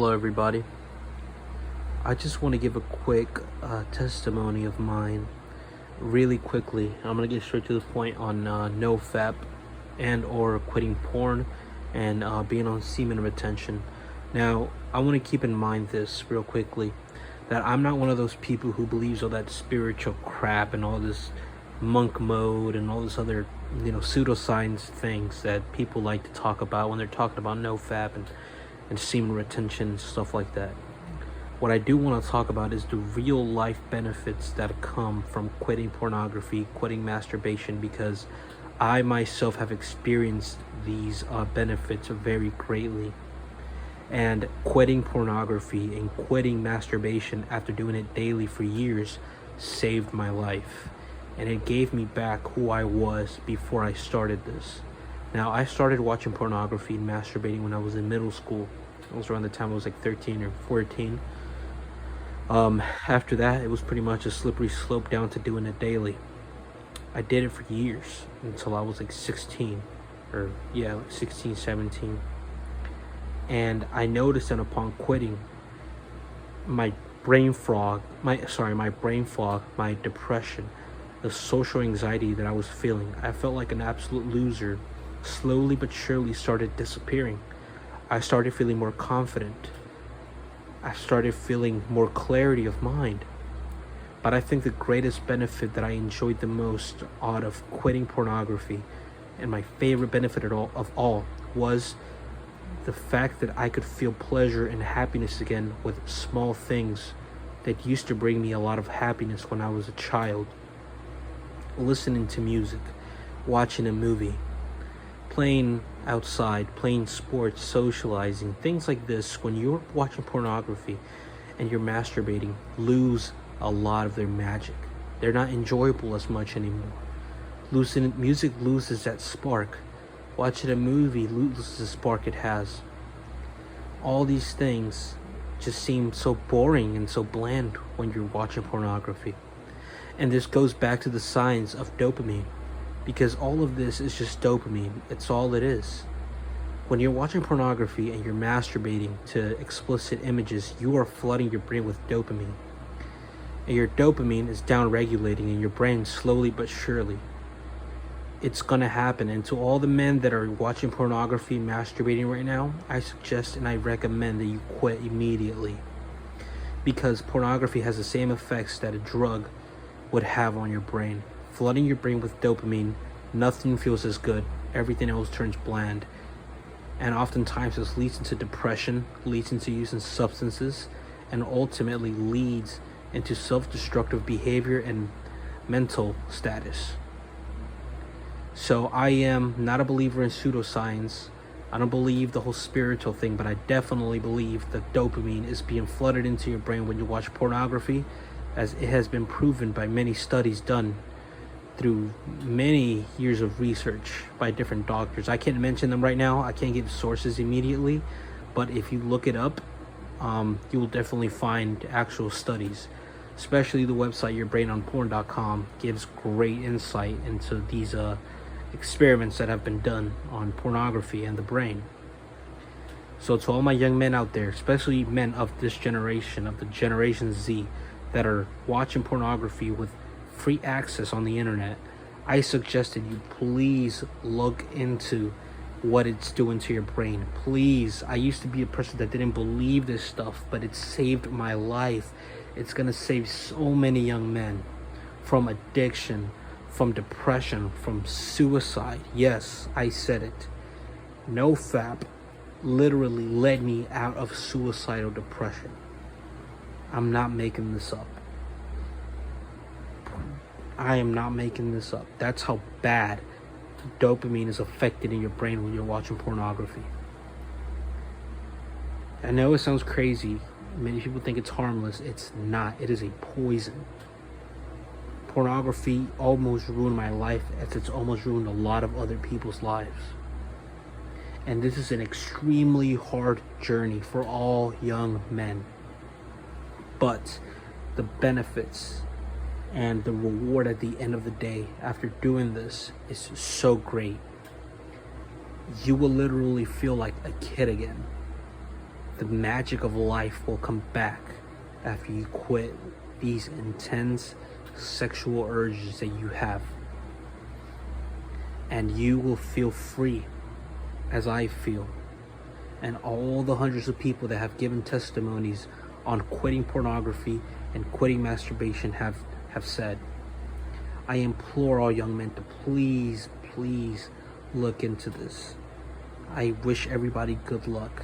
Hello everybody. I just want to give a quick testimony of mine really quickly. I'm going to get straight to the point on no FAP and or quitting porn and being on semen retention. Now, I want to keep in mind this real quickly, that I'm not one of those people who believes all that spiritual crap and all this monk mode and all this other, pseudoscience things that people like to talk about when they're talking about no FAP and semen retention and stuff like that. What I do want to talk about is the real life benefits that come from quitting pornography, quitting masturbation, because I myself have experienced these benefits very greatly. And quitting pornography and quitting masturbation after doing it daily for years saved my life. And it gave me back who I was before I started this. Now, I started watching pornography and masturbating when I was in middle school. It was around the time I was like 13 or 14. After that, it was pretty much a slippery slope down to doing it daily. I did it for years until I was like 16, 17. And I noticed that upon quitting, my brain fog, my depression, the social anxiety that I was feeling, I felt like an absolute loser, slowly but surely started disappearing. I started feeling more confident. I started feeling more clarity of mind. But I think the greatest benefit that I enjoyed the most out of quitting pornography, and my favorite benefit of all, was the fact that I could feel pleasure and happiness again with small things that used to bring me a lot of happiness when I was a child. Listening to music, watching a movie, playing outside, playing sports, socializing, things like this. When you're watching pornography and you're masturbating, lose a lot of their magic. They're not enjoyable as much anymore. Music loses that spark. Watching a movie loses the spark it has. All these things just seem so boring and so bland when you're watching pornography. And this goes back to the science of dopamine, because all of this is just dopamine. It's all it is. When you're watching pornography and you're masturbating to explicit images, you are flooding your brain with dopamine. And your dopamine is down-regulating in your brain slowly but surely. It's gonna happen. And to all the men that are watching pornography and masturbating right now, I suggest and I recommend that you quit immediately. Because pornography has the same effects that a drug would have on your brain. Flooding your brain with dopamine, nothing feels as good. Everything else turns bland. And oftentimes this leads into depression, leads into using substances, and ultimately leads into self-destructive behavior and mental status. So I am not a believer in pseudoscience. I don't believe the whole spiritual thing, but I definitely believe that dopamine is being flooded into your brain when you watch pornography, as it has been proven by many studies done through many years of research by different doctors. I can't mention them right now. I can't give sources immediately, but if you look it up, you will definitely find actual studies. Especially the website yourbrainonporn.com gives great insight into these experiments that have been done on pornography and the brain. So to all my young men out there, especially men of this generation, of the Generation Z, that are watching pornography with free access on the internet, I suggest that you please look into what it's doing to your brain. Please. I used to be a person that didn't believe this stuff, but it saved my life. It's gonna save so many young men from addiction, from depression, from suicide. Yes, I said it. No FAP literally led me out of suicidal depression. I'm not making this up. I am not making this up. That's how bad dopamine is affected in your brain when you're watching pornography. I know it sounds crazy. Many people think it's harmless. It's not. It is a poison. Pornography almost ruined my life, as it's almost ruined a lot of other people's lives. And this is an extremely hard journey for all young men. But the benefits and the reward at the end of the day after doing this is so great. You will literally feel like a kid again. the magic of life will come back after you quit these intense sexual urges that you have. And you will feel free, as I feel, and all the hundreds of people that have given testimonies on quitting pornography and quitting masturbation have said. I implore all young men to please look into this. I wish everybody good luck.